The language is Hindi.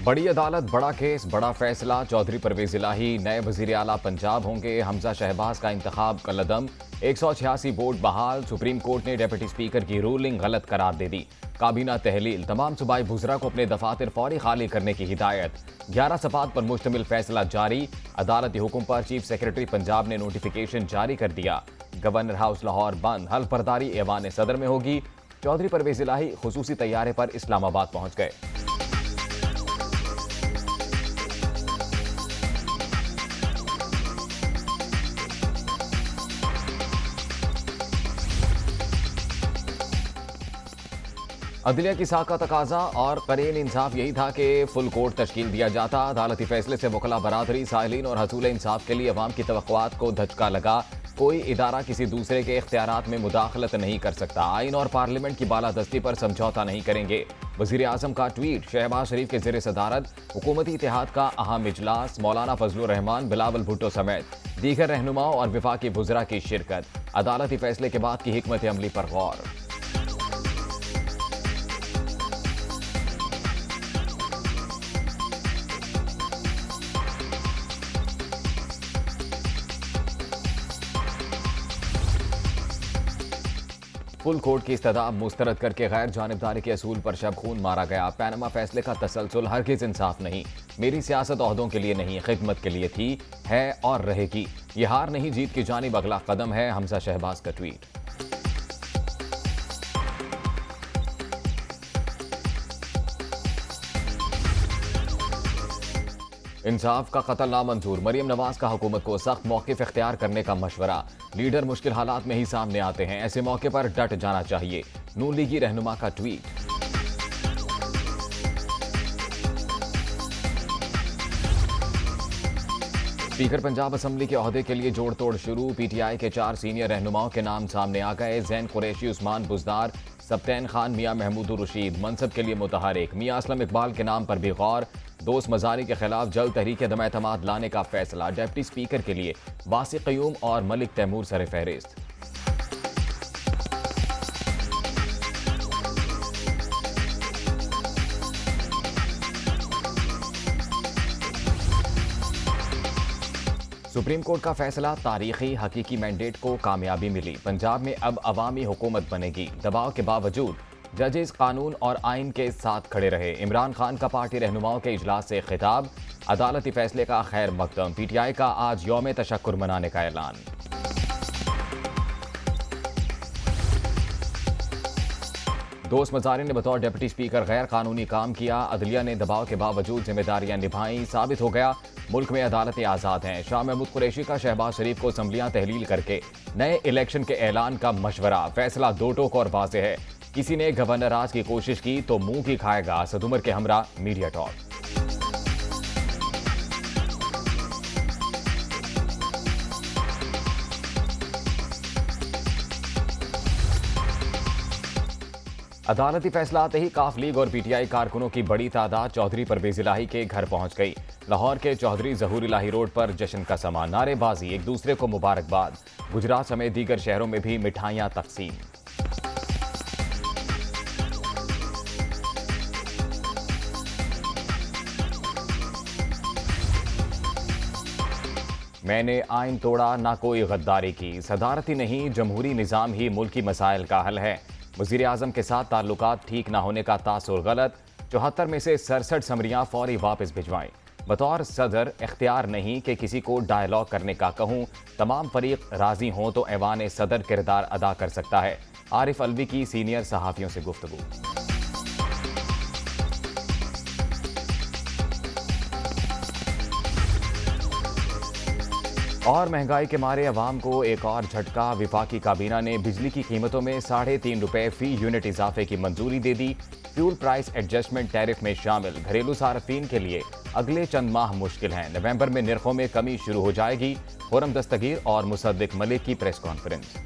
बड़ी अदालत, बड़ा केस, बड़ा फैसला। चौधरी परवेज इलाही नए वजीर आला पंजाब होंगे। हमजा शहबाज का इंतखाब कलअदम। 186 वोट बहाल। सुप्रीम कोर्ट ने डिप्टी स्पीकर की रूलिंग गलत करार दे दी। काबीना तहलील। तमाम सूबाई वुज़रा को अपने दफातर फौरी खाली करने की हिदायत। 11 सफात पर मुश्तमिल फैसला जारी। अदालती हुक्म पर चीफ सेक्रेटरी पंजाब ने नोटिफिकेशन जारी कर दिया। गवर्नर हाउस लाहौर बंद। हल्फ बर्दारी ऐवान सदर में होगी। चौधरी परवेज इलाही खुसूसी तैयारे पर इस्लामाबाद पहुंच गए। अदलिया की साख का तकाजा और करीन इंसाफ यही था कि फुल कोर्ट तश्कील दिया जाता। अदालती फैसले से वकला बरादरी, साहिलीन और हसूल इंसाफ के लिए अवाम की तवक्कुआत को धचका लगा। कोई इदारा किसी दूसरे के इख्तियारात में मुदाखलत नहीं कर सकता। आइन और पार्लियामेंट की बालादस्ती पर समझौता नहीं करेंगे। वजीर आजम का ट्वीट। शहबाज शरीफ के ज़ेर सदारत हुकूमती इत्तेहाद का अहम इजलास। मौलाना फजलुर रहमान, बिलावल भुट्टो समेत दीगर रहनुमाओं और विफाकी वुज़रा की शिरकत। अदालती फैसले के बाद की हिकमत अमली पर गौर। फुल कोर्ट की इस्तदा मुस्तरद करके गैर जानिबदारी के असूल पर शब खून मारा गया। पैनमा फैसले का तसलसल हरगिज़ इंसाफ नहीं। मेरी सियासत ओहदों के लिए नहीं, खिदमत के लिए थी, है और रहेगी। ये हार नहीं, जीत की जानिब अगला कदम है। हमजा शहबाज का ट्वीट। इंसाफ का कत्ल नामंजूर। मरियम नवाज का हुकूमत को सख्त मौक़िफ़ इख्तियार करने का मशवरा। लीडर मुश्किल हालात में ही सामने आते हैं, ऐसे मौके पर डट जाना चाहिए। नून लीगी रहनुमा का ट्वीट। स्पीकर पंजाब असम्बली के ओहदे के लिए जोड़ तोड़ शुरू। पीटीआई के 4 सीनियर रहनुमाओं के नाम सामने आ गए। जैन कुरैशी, उस्मान बुज़दार, सब्तैन खान, मियां महमूद रशीद मनसब के लिए मुतहरिक। मियां असलम इकबाल के नाम पर भी गौर। दोस्त मजारी के खिलाफ जल्द तहरीक दम एतमाद लाने का फैसला। डिप्टी स्पीकर के लिए वासिक क़य्यूम और मलिक तैमूर सर फहरिस्त। सुप्रीम कोर्ट का फैसला तारीखी, हकीकी मैंडेट को कामयाबी मिली। पंजाब में अब अवामी हुकूमत बनेगी। दबाव के बावजूद जजेस कानून और आइन के साथ खड़े रहे। इमरान खान का पार्टी रहनुमाओं के इजलास से खिताब। अदालती फैसले का खैर मकदम। पीटीआई का आज यौम तशक्कुर मनाने का ऐलान। दोस्त मजारी ने बतौर डिप्टी स्पीकर गैर कानूनी काम किया। अदलिया ने दबाव के बावजूद जिम्मेदारियां निभाई। साबित हो गया मुल्क में अदालतें आज़ाद हैं। शाह महमूद कुरैशी का शहबाज शरीफ को असम्बलियां तहलील करके नए इलेक्शन के ऐलान का मशवरा। फैसला दो टोक और वाज़ेह है। किसी ने गवर्नर राज की कोशिश की तो मुंह की खाएगा। असद उमर के हमरा मीडिया टॉक। अदालती फैसला आते ही काफ लीग और पीटीआई कारकुनों की बड़ी तादाद चौधरी परवेज इलाही के घर पहुंच गई। लाहौर के चौधरी ज़हूर इलाही रोड पर जश्न का समा, नारेबाजी, एक दूसरे को मुबारकबाद। गुजरात समेत दीगर शहरों में भी मिठाइयां तकसीम। मैंने आइन तोड़ा, ना कोई गद्दारी की। सदारती नहीं, जमहूरी निज़ाम ही मुल्की मसाइल का हल है। वज़ीर आज़म के साथ ताल्लुकात ठीक ना होने का तासुर गलत। 74 में से 67 समरियां फौरी वापस भिजवाएं। बतौर सदर इख्तियार नहीं कि किसी को डायलॉग करने का कहूँ। तमाम फरीक राजी हों तो ऐवान सदर किरदार अदा कर सकता है। आरिफ अलवी की सीनियर सहाफ़ियों से गुफ्तगू। और महंगाई के मारे अवाम को एक और झटका। विफाकी काबीना ने बिजली की कीमतों में ₹3.5 फी यूनिट इजाफे की मंजूरी दे दी। फ्यूल प्राइस एडजस्टमेंट टैरिफ में शामिल। घरेलू सार्फिन के लिए अगले चंद माह मुश्किल हैं। नवंबर में निर्खों में कमी शुरू हो जाएगी। खुर्रम दस्तगीर और मुसद्दिक मलिक की प्रेस कॉन्फ्रेंस।